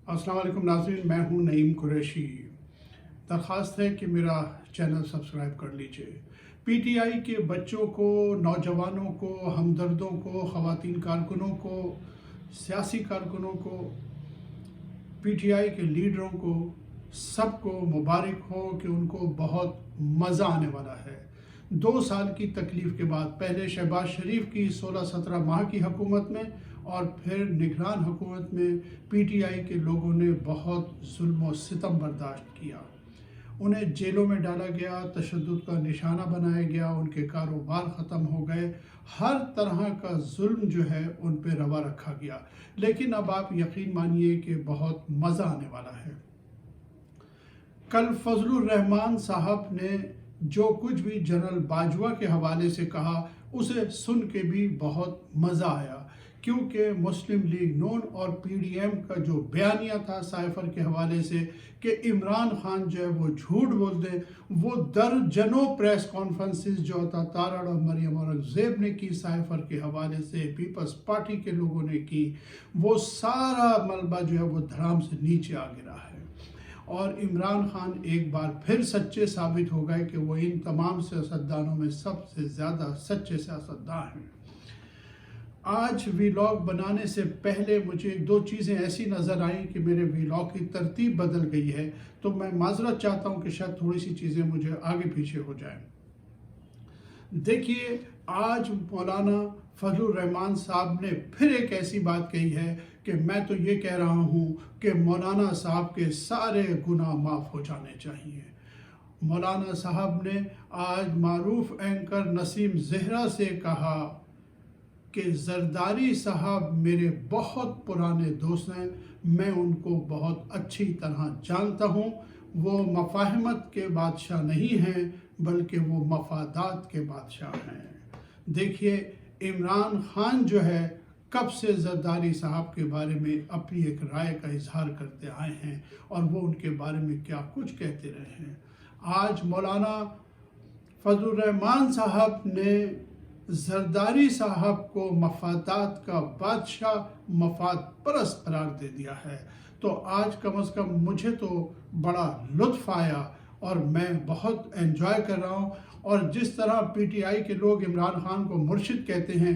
السلام علیکم ناظرین، میں ہوں نعیم قریشی۔ درخواست ہے کہ میرا چینل سبسکرائب کر لیجئے۔ پی ٹی آئی کے بچوں کو، نوجوانوں کو، ہمدردوں کو، خواتین کارکنوں کو، سیاسی کارکنوں کو، پی ٹی آئی کے لیڈروں کو، سب کو مبارک ہو کہ ان کو بہت مزہ آنے والا ہے۔ 2 سال کی تکلیف کے بعد، پہلے شہباز شریف کی 16-17 ماہ کی حکومت میں اور پھر نگران حکومت میں پی ٹی آئی کے لوگوں نے بہت ظلم و ستم برداشت کیا۔ انہیں جیلوں میں ڈالا گیا، تشدد کا نشانہ بنایا گیا، ان کے کاروبار ختم ہو گئے، ہر طرح کا ظلم جو ہے ان پہ روا رکھا گیا۔ لیکن اب آپ یقین مانیے کہ بہت مزہ آنے والا ہے۔ کل فضل الرحمان صاحب نے جو کچھ بھی جنرل باجوہ کے حوالے سے کہا، اسے سن کے بھی بہت مزہ آیا، کیونکہ مسلم لیگ نون اور پی ڈی ایم کا جو بیانیہ تھا سائفر کے حوالے سے کہ عمران خان جو ہے وہ جھوٹ بولتے، وہ درجنوں پریس کانفرنسز جو تارڑ اور مریم اورنگزیب نے کی سائفر کے حوالے سے، پیپلز پارٹی کے لوگوں نے کی، وہ سارا ملبہ جو ہے وہ دھڑام سے نیچے آ گرا ہے۔ اور عمران خان ایک بار پھر سچے ثابت ہو گئے کہ وہ ان تمام سیاستدانوں میں سب سے زیادہ سچے سیاستدان ہیں۔ آج ویلاگ بنانے سے پہلے مجھے 2 چیزیں ایسی نظر آئیں کہ میرے ویلاگ کی ترتیب بدل گئی ہے، تو میں معذرت چاہتا ہوں کہ شاید تھوڑی سی چیزیں مجھے آگے پیچھے ہو جائیں۔ دیکھیے، آج مولانا فضل الرحمان صاحب نے پھر ایک ایسی بات کہی ہے کہ میں تو یہ کہہ رہا ہوں کہ مولانا صاحب کے سارے گناہ معاف ہو جانے چاہیے۔ مولانا صاحب نے آج معروف اینکر نسیم زہرا سے کہا کہ زرداری صاحب میرے بہت پرانے دوست ہیں، میں ان کو بہت اچھی طرح جانتا ہوں، وہ مفاہمت کے بادشاہ نہیں ہیں بلکہ وہ مفادات کے بادشاہ ہیں۔ دیکھیے، عمران خان جو ہے کب سے زرداری صاحب کے بارے میں اپنی ایک رائے کا اظہار کرتے آئے ہیں اور وہ ان کے بارے میں کیا کچھ کہتے رہے ہیں۔ آج مولانا فضل الرحمان صاحب نے زرداری صاحب کو مفادات کا بادشاہ، مفاد پرست قرار دے دیا ہے، تو آج کم از کم مجھے تو بڑا لطف آیا اور میں بہت انجوائے کر رہا ہوں۔ اور جس طرح پی ٹی آئی کے لوگ عمران خان کو مرشد کہتے ہیں،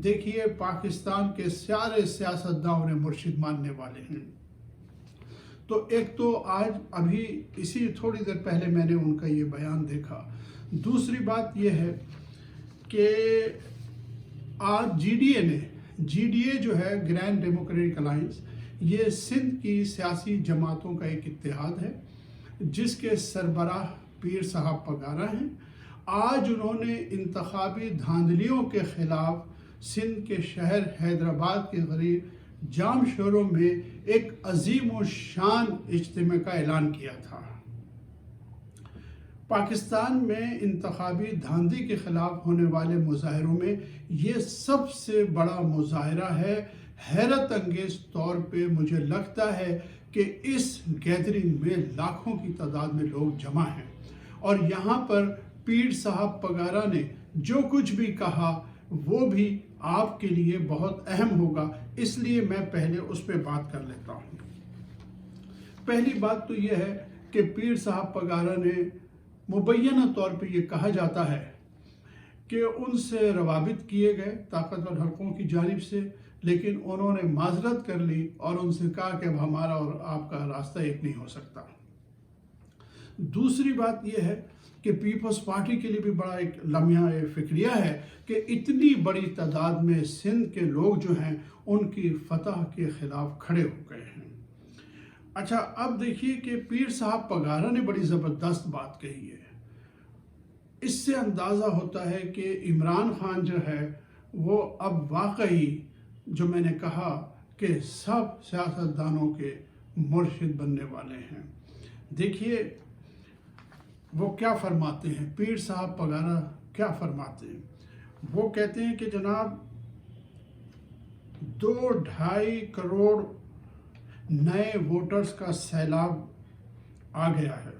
دیکھیے پاکستان کے سارے سیاستداں انہیں مرشد ماننے والے ہیں۔ تو ایک تو آج ابھی اسی تھوڑی دیر پہلے میں نے ان کا یہ بیان دیکھا۔ دوسری بات یہ ہے کہ آج جی ڈی اے جو ہے گرینڈ ڈیموکریٹک الائنس، یہ سندھ کی سیاسی جماعتوں کا ایک اتحاد ہے جس کے سربراہ پیر صاحب پگارا ہیں۔ آج انہوں نے انتخابی دھاندلیوں کے خلاف سندھ کے شہر حیدرآباد کے قریب جام شہروں میں ایک عظیم و شان اجتماع کا اعلان کیا تھا۔ پاکستان میں انتخابی دھاندلی کے خلاف ہونے والے مظاہروں میں یہ سب سے بڑا مظاہرہ ہے۔ حیرت انگیز طور پہ مجھے لگتا ہے کہ اس گیدرنگ میں لاکھوں کی تعداد میں لوگ جمع ہیں، اور یہاں پر پیر صاحب پگارا نے جو کچھ بھی کہا وہ بھی آپ کے لیے بہت اہم ہوگا، اس لیے میں پہلے اس پہ بات کر لیتا ہوں۔ پہلی بات تو یہ ہے کہ پیر صاحب پگارا نے مبینہ طور پہ یہ کہا جاتا ہے کہ ان سے روابط کیے گئے طاقتور حلقوں کی جانب سے، لیکن انہوں نے معذرت کر لی اور ان سے کہا کہ اب ہمارا اور آپ کا راستہ ایک نہیں ہو سکتا۔ دوسری بات یہ ہے کہ پیپلز پارٹی کے لیے بھی بڑا ایک لمحہ فکریہ ہے کہ اتنی بڑی تعداد میں سندھ کے لوگ جو ہیں ان کی فتح کے خلاف کھڑے ہو گئے ہیں۔ اچھا، اب دیکھیے کہ پیر صاحب پگارا نے بڑی زبردست بات کہی ہے۔ اس سے اندازہ ہوتا ہے کہ عمران خان جو ہے وہ اب واقعی، جو میں نے کہا کہ سب سیاستدانوں کے مرشد بننے والے ہیں۔ دیکھیے وہ کیا فرماتے ہیں، پیر صاحب پگارا کیا فرماتے ہیں۔ وہ کہتے ہیں کہ جناب 2-2.5 کروڑ نئے ووٹرز کا سیلاب آ گیا ہے،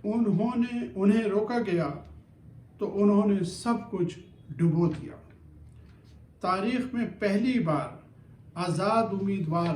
انہیں روکا گیا تو انہوں نے سب کچھ ڈبو دیا۔ تاریخ میں پہلی بار آزاد امیدوار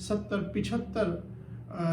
70-75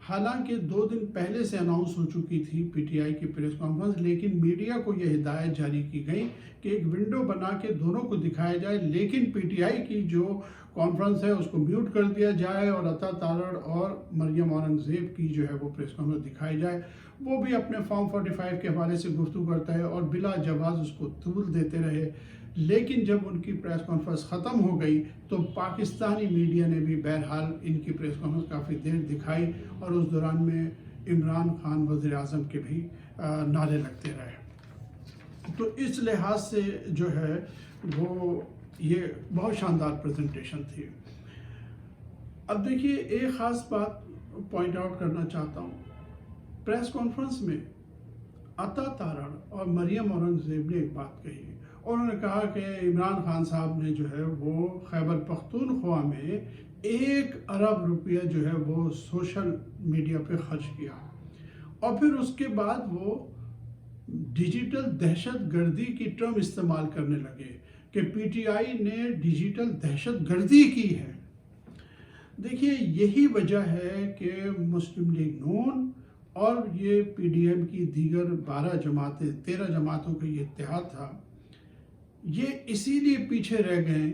حالانکہ 2 دن پہلے سے اناؤنس ہو چکی تھی پی ٹی آئی کی پریس کانفرنس، لیکن میڈیا کو یہ ہدایت جاری کی گئی کہ ایک ونڈو بنا کے دونوں کو دکھایا جائے، لیکن پی ٹی آئی کی جو کانفرنس ہے اس کو میوٹ کر دیا جائے اور عطا تارڑ اور مریم اورنگزیب کی جو ہے وہ پریس کانفرنس دکھائی جائے۔ وہ بھی اپنے فارم 45 کے حوالے سے گفتگو کرتا ہے اور بلا جواز اس کو طول دیتے رہے، لیکن جب ان کی پریس کانفرنس ختم ہو گئی تو پاکستانی میڈیا نے بھی بہرحال ان کی پریس کانفرنس کافی دیر دکھائی، اور اس دوران میں عمران خان وزیر اعظم کے بھی نعرے لگتے رہے۔ تو اس لحاظ سے جو ہے وہ یہ بہت شاندار پریزنٹیشن تھی۔ اب دیکھیے ایک خاص بات پوائنٹ آؤٹ کرنا چاہتا ہوں، پریس کانفرنس میں عطا تارڑ اور مریم اورنگزیب نے ایک بات کہی، اور انہوں نے کہا کہ عمران خان صاحب نے جو ہے وہ خیبر پختونخوا میں 1 ارب روپیہ جو ہے وہ سوشل میڈیا پہ خرچ کیا، اور پھر اس کے بعد وہ ڈیجیٹل دہشت گردی کی ٹرم استعمال کرنے لگے کہ پی ٹی آئی نے ڈیجیٹل دہشت گردی کی ہے۔ دیکھیے یہی وجہ ہے کہ مسلم لیگ نون اور یہ پی ڈی ایم کی دیگر 13 جماعتوں کا یہ اتحاد تھا، یہ اسی لیے پیچھے رہ گئے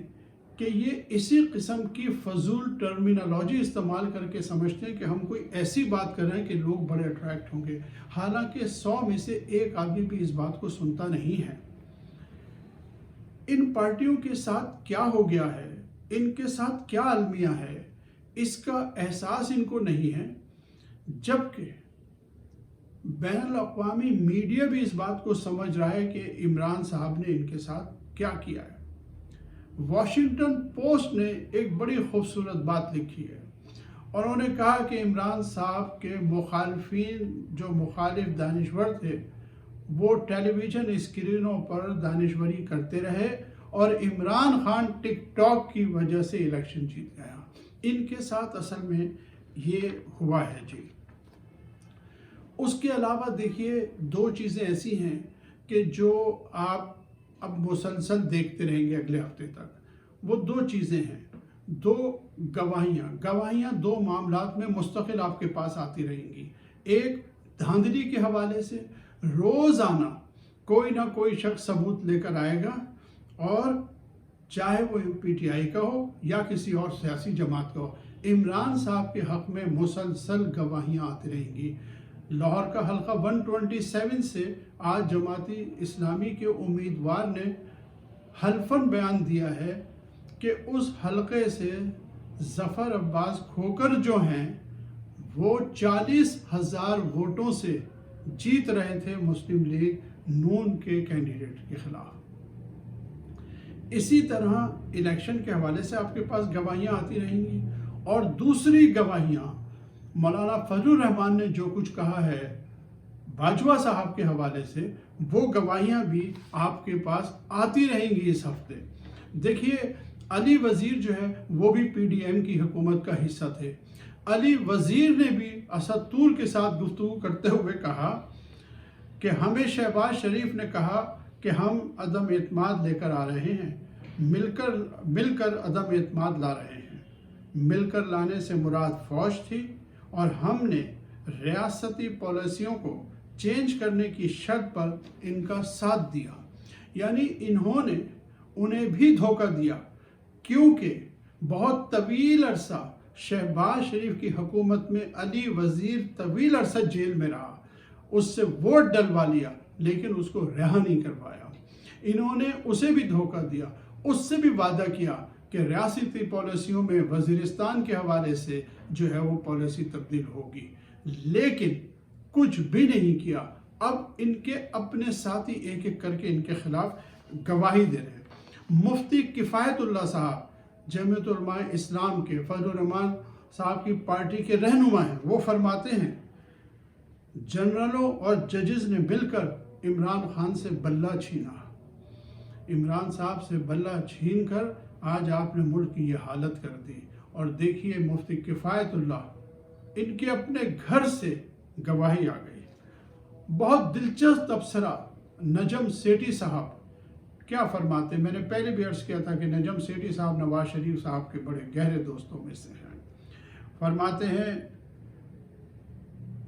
کہ یہ اسی قسم کی فضول ٹرمینالوجی استعمال کر کے سمجھتے ہیں کہ ہم کوئی ایسی بات کر رہے ہیں کہ لوگ بڑے اٹریکٹ ہوں گے، حالانکہ 100 میں سے 1 آدمی بھی اس بات کو سنتا نہیں ہے۔ ان پارٹیوں کے ساتھ کیا ہو گیا ہے، ان کے ساتھ کیا المیہ ہے، اس کا احساس ان کو نہیں ہے، جبکہ بین الاقوامی میڈیا بھی اس بات کو سمجھ رہا ہے کہ عمران صاحب نے ان کے ساتھ کیا کیا ہے۔ واشنگٹن پوسٹ نے ایک بڑی خوبصورت بات لکھی ہے، اور انہوں نے کہا کہ عمران صاحب کے مخالفین جو مخالف دانشور تھے وہ ٹیلی ویژن اسکرینوں پر دانشوری کرتے رہے، اور عمران خان ٹک ٹاک کی وجہ سے الیکشن جیت گیا۔ ان کے ساتھ اصل میں یہ ہوا ہے جی۔ اس کے علاوہ دیکھیے 2 چیزیں ایسی ہیں کہ جو آپ اب مسلسل دیکھتے رہیں گے اگلے ہفتے تک، وہ 2 چیزیں ہیں، 2 گواہیاں 2 معاملات میں مستقل آپ کے پاس آتی رہیں گی۔ ایک دھاندلی کے حوالے سے روزانہ کوئی نہ کوئی شخص ثبوت لے کر آئے گا، اور چاہے وہ پی ٹی آئی کا ہو یا کسی اور سیاسی جماعت کا ہو، عمران صاحب کے حق میں مسلسل گواہیاں آتی رہیں گی۔ لاہور کا حلقہ 127 سے آج جماعتی اسلامی کے امیدوار نے حلفاً بیان دیا ہے کہ اس حلقے سے ظفر عباس کھوکر جو ہیں وہ 40,000 ووٹوں سے جیت رہے تھے مسلم لیگ نون کے کینڈیڈیٹ کے خلاف۔ اسی طرح الیکشن کے حوالے سے آپ کے پاس گواہیاں آتی رہیں گی، اور دوسری گواہیاں مولانا فضل الرحمان نے جو کچھ کہا ہے باجوہ صاحب کے حوالے سے، وہ گواہیاں بھی آپ کے پاس آتی رہیں گی اس ہفتے۔ دیکھیے علی وزیر جو ہے وہ بھی پی ڈی ایم کی حکومت کا حصہ تھے۔ علی وزیر نے بھی اسد طور کے ساتھ گفتگو کرتے ہوئے کہا کہ ہمیں شہباز شریف نے کہا کہ ہم عدم اعتماد لے کر آ رہے ہیں، مل کر عدم اعتماد لا رہے ہیں۔ مل کر لانے سے مراد فوج تھی، اور ہم نے ریاستی پالیسیوں کو چینج کرنے کی شرط پر ان کا ساتھ دیا۔ یعنی انہوں نے انہیں بھی دھوکہ دیا، کیونکہ بہت طویل عرصہ شہباز شریف کی حکومت میں علی وزیر طویل عرصہ جیل میں رہا، اس سے ووٹ ڈلوا لیا لیکن اس کو رہا نہیں کروایا۔ انہوں نے اسے بھی دھوکہ دیا، اس سے بھی وعدہ کیا کہ ریاستی پالیسیوں میں وزیرستان کے حوالے سے جو ہے وہ پالیسی تبدیل ہوگی، لیکن کچھ بھی نہیں کیا۔ اب ان کے اپنے ساتھی ایک ایک کر کے ان کے خلاف گواہی دے رہے ہیں۔ مفتی کفایت اللہ صاحب جمعیت علماء اسلام کے فضل الرحمان صاحب کی پارٹی کے رہنما ہیں، وہ فرماتے ہیں جنرلوں اور ججز نے مل کر عمران خان سے بلہ چھینا۔ عمران صاحب سے بلہ چھین کر آج آپ نے ملک کی یہ حالت کر دی۔ اور دیکھیے مفتی کفایت اللہ ان کے اپنے گھر سے گواہی آ گئی۔ بہت دلچسپ تبصرہ نجم سیٹھی صاحب کیا فرماتے ہیں، میں نے پہلے بھی عرض کیا تھا کہ نجم سیٹھی صاحب نواز شریف صاحب کے بڑے گہرے دوستوں میں سے ہیں۔ فرماتے ہیں